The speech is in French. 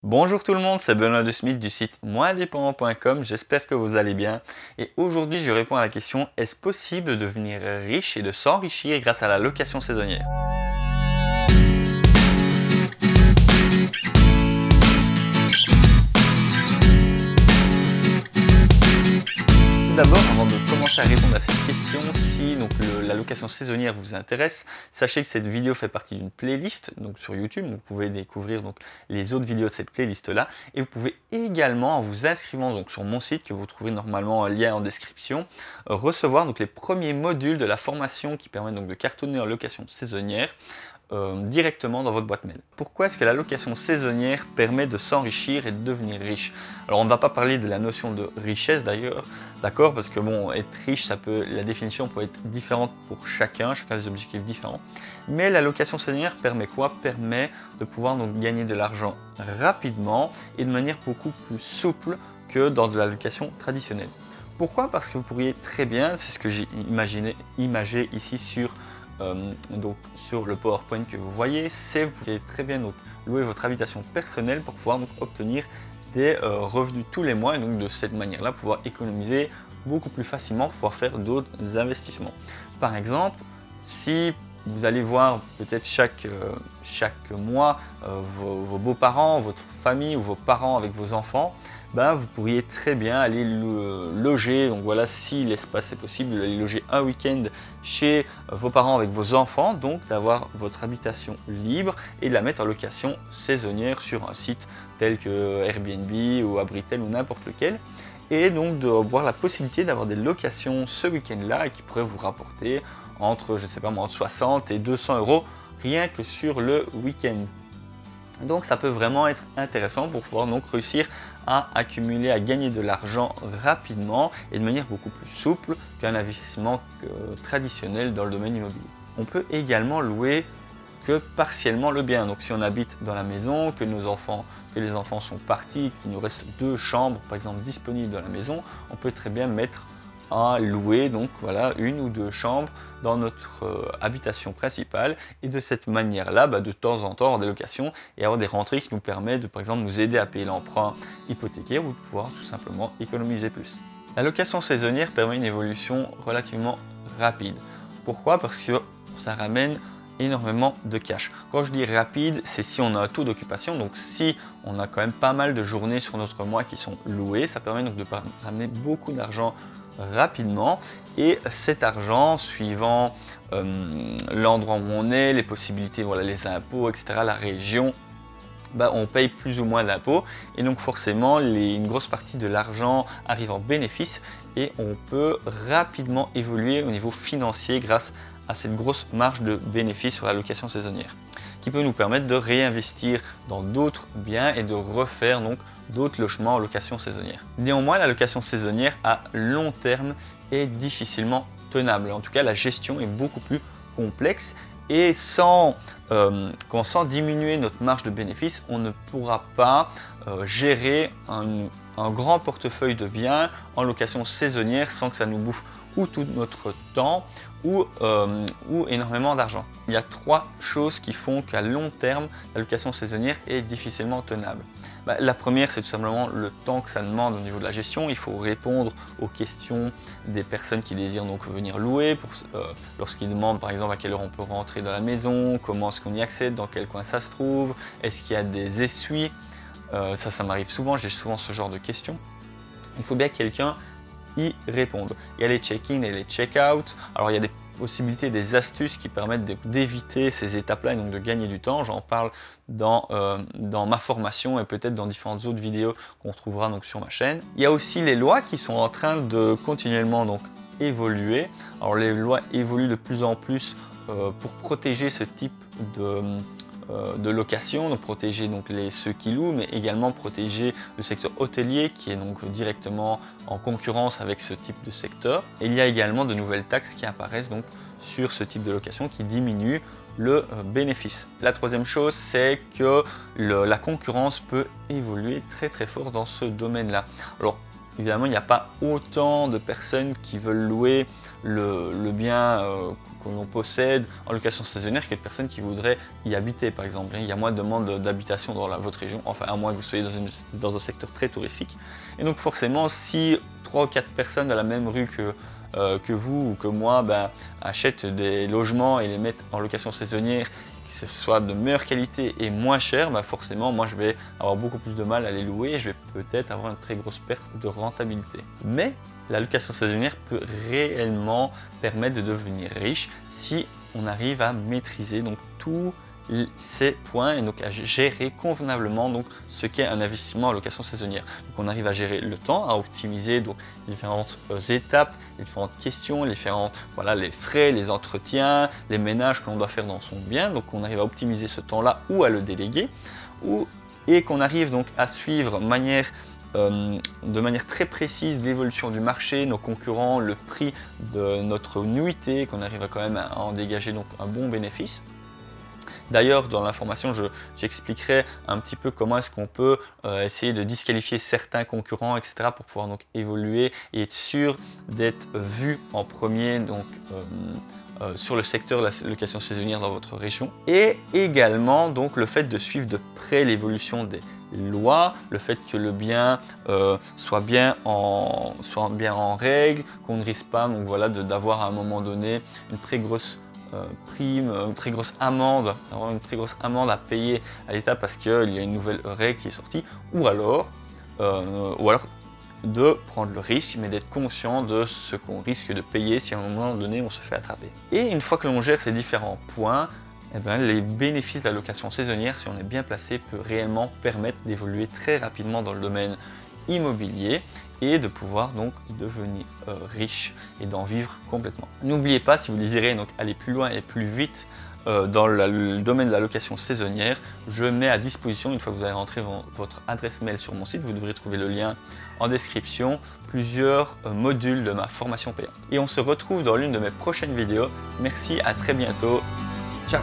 Bonjour tout le monde, c'est Benoît de Smith du site moindépendant.com, j'espère que vous allez bien. Et aujourd'hui je réponds à la question, est-ce possible de devenir riche et de s'enrichir grâce à la location saisonnière? Tout d'abord, avant de commencer à répondre à cette question, si la location saisonnière vous intéresse, sachez que cette vidéo fait partie d'une playlist donc sur YouTube. Vous pouvez découvrir donc les autres vidéos de cette playlist-là. Et vous pouvez également, en vous inscrivant donc sur mon site, que vous trouverez normalement un lien en description, recevoir donc les premiers modules de la formation qui permettent donc de cartonner en location saisonnière. Directement dans votre boîte mail. Pourquoi est-ce que la location saisonnière permet de s'enrichir et de devenir riche? Alors on ne va pas parler de la notion de richesse d'ailleurs, d'accord, parce que bon, être riche, la définition peut être différente pour chacun a des objectifs différents. Mais la location saisonnière permet quoi? Permet de pouvoir donc gagner de l'argent rapidement et de manière beaucoup plus souple que dans de la location traditionnelle. Pourquoi? Parce que vous pourriez très bien, c'est ce que j'ai imagé ici sur le PowerPoint que vous voyez, vous pouvez très bien donc louer votre habitation personnelle pour pouvoir donc obtenir des revenus tous les mois et donc de cette manière-là pouvoir économiser beaucoup plus facilement pour pouvoir faire d'autres investissements. Par exemple, si vous allez voir peut-être chaque mois vos beaux-parents, votre famille ou vos parents avec vos enfants, vous pourriez très bien aller loger, donc voilà, si l'espace est possible, aller loger un week-end chez vos parents avec vos enfants, donc d'avoir votre habitation libre et de la mettre en location saisonnière sur un site tel que Airbnb ou Abritel ou n'importe lequel. Et donc d'avoir la possibilité d'avoir des locations ce week-end-là qui pourraient vous rapporter entre, je sais pas moi, entre 60 et 200 euros rien que sur le week-end. Donc ça peut vraiment être intéressant pour pouvoir donc réussir à accumuler, à gagner de l'argent rapidement et de manière beaucoup plus souple qu'un investissement traditionnel dans le domaine immobilier. On peut également louer que partiellement le bien. Donc si on habite dans la maison, que les enfants sont partis, qu'il nous reste 2 chambres par exemple disponibles dans la maison, on peut très bien mettre à louer donc voilà 1 ou 2 chambres dans notre habitation principale et de cette manière là de temps en temps avoir des locations et avoir des rentrées qui nous permettent de par exemple nous aider à payer l'emprunt hypothécaire ou de pouvoir tout simplement économiser plus. La location saisonnière permet une évolution relativement rapide. Pourquoi? Parce que ça ramène énormément de cash. Quand je dis rapide, c'est si on a un taux d'occupation, donc si on a quand même pas mal de journées sur notre mois qui sont louées, ça permet donc de ramener beaucoup d'argent rapidement et cet argent suivant l'endroit où on est, les possibilités, voilà, les impôts, etc., la région, on paye plus ou moins d'impôts et donc forcément une grosse partie de l'argent arrive en bénéfice et on peut rapidement évoluer au niveau financier grâce à cette grosse marge de bénéfice sur la location saisonnière qui peut nous permettre de réinvestir dans d'autres biens et de refaire donc d'autres logements en location saisonnière. Néanmoins, la location saisonnière à long terme est difficilement tenable. En tout cas, la gestion est beaucoup plus complexe et sans diminuer notre marge de bénéfice, on ne pourra pas gérer un grand portefeuille de biens en location saisonnière sans que ça nous bouffe ou tout notre temps ou énormément d'argent. Il y a 3 choses qui font qu'à long terme, la location saisonnière est difficilement tenable. La première, c'est tout simplement le temps que ça demande au niveau de la gestion. Il faut répondre aux questions des personnes qui désirent donc venir louer, lorsqu'ils demandent par exemple à quelle heure on peut rentrer dans la maison, comment est-ce qu'on y accède, dans quel coin ça se trouve, est-ce qu'il y a des essuies. Ça m'arrive souvent, j'ai souvent ce genre de questions. Il faut bien que quelqu'un y réponde. Il y a les check-in et les check-out. Alors il y a des possibilités, des astuces qui permettent d'éviter ces étapes-là et donc de gagner du temps. J'en parle dans ma formation et peut-être dans différentes autres vidéos qu'on retrouvera donc sur ma chaîne. Il y a aussi les lois qui sont en train de continuellement donc évoluer. Alors les lois évoluent de plus en plus pour protéger ce type de location, donc protéger donc ceux qui louent, mais également protéger le secteur hôtelier qui est donc directement en concurrence avec ce type de secteur. Et il y a également de nouvelles taxes qui apparaissent donc sur ce type de location qui diminuent le bénéfice. La troisième chose, c'est que la concurrence peut évoluer très fort dans ce domaine-là. Alors évidemment, il n'y a pas autant de personnes qui veulent louer le bien que l'on possède en location saisonnière que de personnes qui voudraient y habiter, par exemple. Il y a moins de demandes d'habitation dans votre région, enfin à moins que vous soyez dans un secteur très touristique. Et donc forcément, si 3 ou 4 personnes dans la même rue que vous ou que moi achètent des logements et les mettent en location saisonnière, que ce soit de meilleure qualité et moins cher, forcément moi je vais avoir beaucoup plus de mal à les louer et je vais peut-être avoir une très grosse perte de rentabilité. Mais la location saisonnière peut réellement permettre de devenir riche si on arrive à maîtriser donc tous ces points et donc à gérer convenablement donc ce qu'est un investissement en location saisonnière. Donc on arrive à gérer le temps, à optimiser donc les différentes étapes, les différentes questions, les frais, les entretiens, les ménages que l'on doit faire dans son bien. Donc on arrive à optimiser ce temps-là ou à le déléguer, et qu'on arrive donc à suivre de manière très précise l'évolution du marché, nos concurrents, le prix de notre nuitée, qu'on arrive quand même à en dégager donc un bon bénéfice. D'ailleurs, dans l'information, j'expliquerai un petit peu comment est-ce qu'on peut essayer de disqualifier certains concurrents, etc. pour pouvoir donc évoluer et être sûr d'être vu en premier donc, sur le secteur de la location saisonnière dans votre région. Et également donc le fait de suivre de près l'évolution des lois, le fait que le bien soit bien en règle, qu'on ne risque pas donc voilà, d'avoir à un moment donné une très grosse prime, une très grosse amende, à payer à l'État parce qu'il y a une nouvelle règle qui est sortie, ou alors de prendre le risque, mais d'être conscient de ce qu'on risque de payer si à un moment donné on se fait attraper. Et une fois que l'on gère ces différents points, les bénéfices de la location saisonnière, si on est bien placé, peut réellement permettre d'évoluer très rapidement dans le domaine immobilier et de pouvoir donc devenir riche et d'en vivre complètement. N'oubliez pas, si vous désirez donc aller plus loin et plus vite dans le domaine de la location saisonnière, je mets à disposition, une fois que vous avez rentré votre adresse mail sur mon site, vous devrez trouver le lien en description, plusieurs modules de ma formation payante. Et on se retrouve dans l'une de mes prochaines vidéos. Merci, à très bientôt. Ciao!